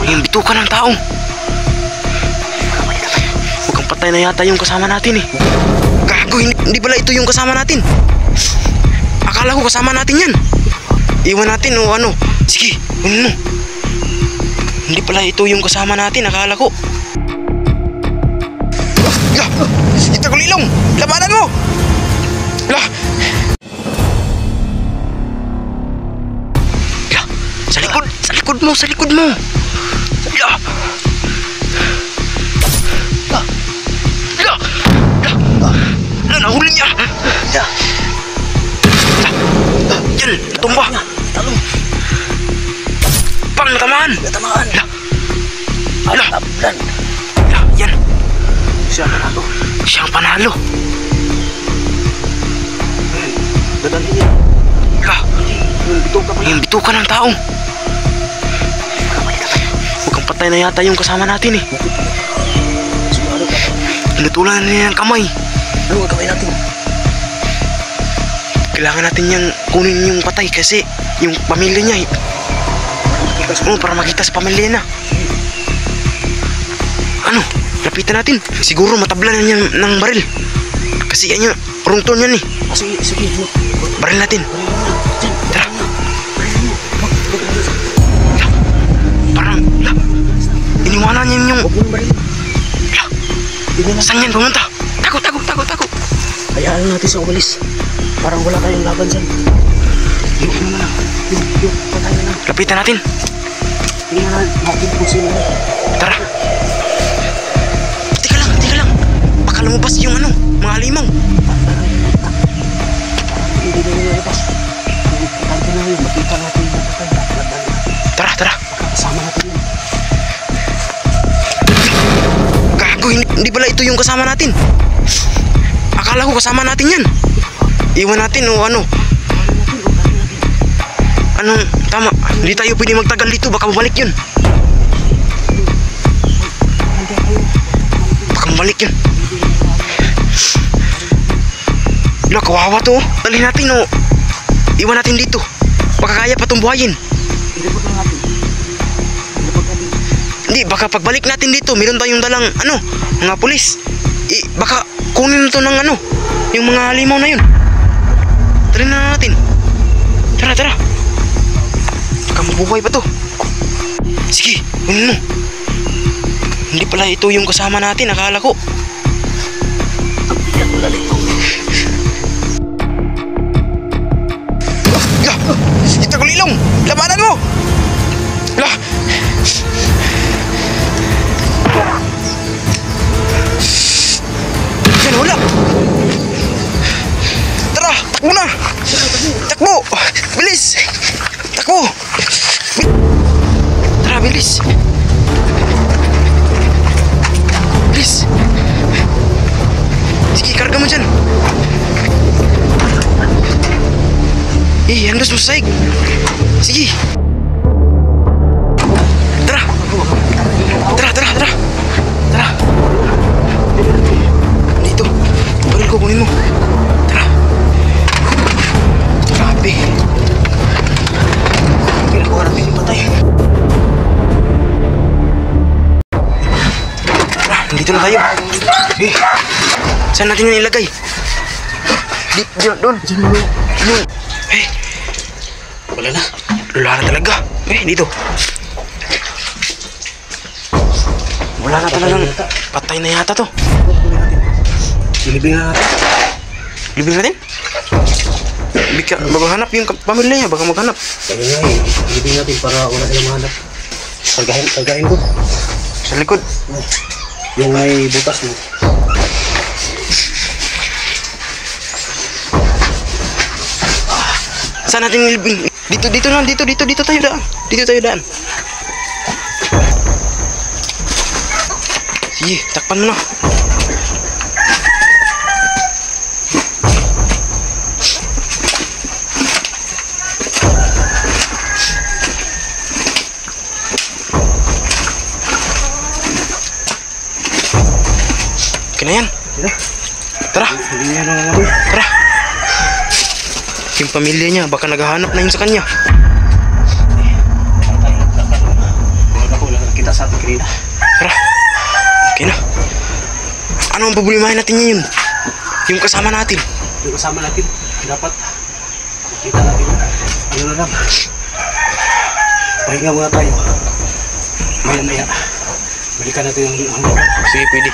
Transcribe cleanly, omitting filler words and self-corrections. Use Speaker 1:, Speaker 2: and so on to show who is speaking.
Speaker 1: Yung bituka ng tao. Mukhang patay na yata yung kasama natin eh. Gago, hindi pala ito yung kasama natin. Akala ko kasama natin yan. Iwan natin o ano. Sige, ano. Hindi pala ito yung kasama natin, akala ko. Lah, ito kulilong. Labanan mo. Lah. Lah, sa likod mo, sa likod mo. Lah. Lah. Lah. Lah, nahuli niya. Lah. Yan, tumba.
Speaker 2: Talong.
Speaker 1: Pang natamaan.
Speaker 2: Natamaan.
Speaker 1: Lah.
Speaker 2: Lah.
Speaker 1: Lah. Lah, yan.
Speaker 2: Siya ang panalo.
Speaker 1: Siya ang panalo.
Speaker 2: Dadalhin niya.
Speaker 1: Lah. Yung bituka ng tao. Mukhang patay na yata yung kasama natin eh.
Speaker 2: Sigurado ka.
Speaker 1: Pinutulan na niya ng kamay.
Speaker 2: Ano ang gawin natin?
Speaker 1: Kailangan natin niyang kunin yung patay kasi yung pamilya niya eh. Para makita sa pamilya na. Ano? Lapitan natin. Siguro matablan na niya ng baril. Kasi yan yung rungton yan eh.
Speaker 2: Sige.
Speaker 1: Baril natin. Tara. Parang, iniwanan niya yung... Saan yan pumunta? Takot.
Speaker 2: Hayaan natin sa umalis. Parang wala tayong laban dyan. Yung patay na lang.
Speaker 1: Lapitan natin.
Speaker 2: Tingnan natin kung sino na.
Speaker 1: Tara. Teka lang. Baka lumabas yung ano, mga alimaw.
Speaker 2: Hindi na nilalapas. Importante na yun. Makita natin yung patay.
Speaker 1: Tara.
Speaker 2: Kasama natin yun.
Speaker 1: Gago, hindi pala ito yung kasama natin. Akala ko kasama natin yan. Iwan natin o ano. Anong tama? Hindi tayo pwede magtagal dito. Baka mabalik yun. Wala, kawawa to. Dalhin natin o. Iwan natin dito. Baka kaya pa itong buhayin. Hindi, baka pagbalik natin dito, meron tayong dalang ano, mga pulis. Baka kunin ito ng ano, yung mga halimaw na yun. Tara na natin. Tara. Baka mabuhay pa to. Sige, ano. Hindi pala ito yung kasama natin, akala ko. Lah, ito kulilong. Labanan mo. Lah. Yan, wala. Tara, takbo na. Takbo. Bilis. Takbo. Tara, bilis. Sige, karga mo dyan. Handos mo sa saig. Sige. Tara. Dito. Baril ko, kunin mo. Tara. Grabe. Ginagawa natin yung patay. Tara, nandito na tayo. Saan natin yung ilagay? Doon. Wala na talaga. Dito. Wala na talagang. Patay na yata to.
Speaker 2: Ilibing na natin.
Speaker 1: Libing natin? Bago hanap yung pamilya niya. Baka maghanap.
Speaker 2: Kaya nga ilibing natin para wala silang mahanap. Kargahin ko.
Speaker 1: Sa likod.
Speaker 2: Yung may butas mo.
Speaker 1: Saan natin nilibing? Dito lang, dito tayo daan. Dito tayo daan. Sige, takpan mo na. Okay na yan. Tara. Tara. Yung pamilya niya, baka naghahanap na yun sa kanya.
Speaker 2: sa atin kanina.
Speaker 1: Tara. Okay na. Ano ang problemahin natin ngayon? Yung kasama natin.
Speaker 2: Yung kasama natin, dapat kita natin. Ano na lang. Pahinga muna tayo. Maya-maya. Balikan natin ang
Speaker 1: Sige, pwede.